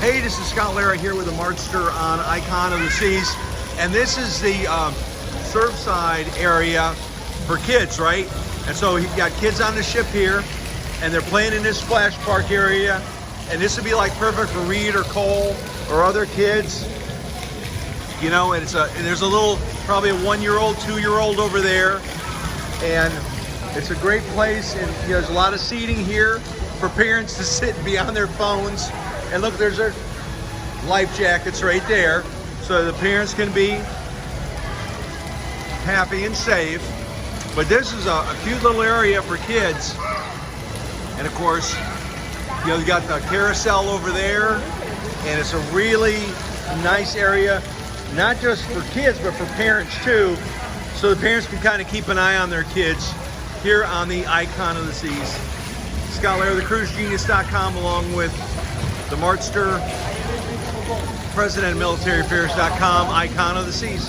Hey, this is Lara here with the Marchster on Icon of the Seas. And this is the Surfside area for kids, right? And so you've got kids on the ship here, and they're playing in this splash park area. And this would be like perfect for Reed or Cole or other kids. You know, and there's a little, probably a 1-year-old, 2-year-old over there. And it's a great place, and you know, there's a lot of seating here for parents to sit and be on their phones. And look, there's their life jackets right there, so the parents can be happy and safe. But this is a cute little area for kids. And of course, you know, you got the carousel over there, and it's a really nice area, not just for kids, but for parents too. So the parents can kind of keep an eye on their kids here on the Icon of the Seas. Scott Lara, thecruisegenius.com, along with the Marchster, president of military affairs.com, Icon of the Seas.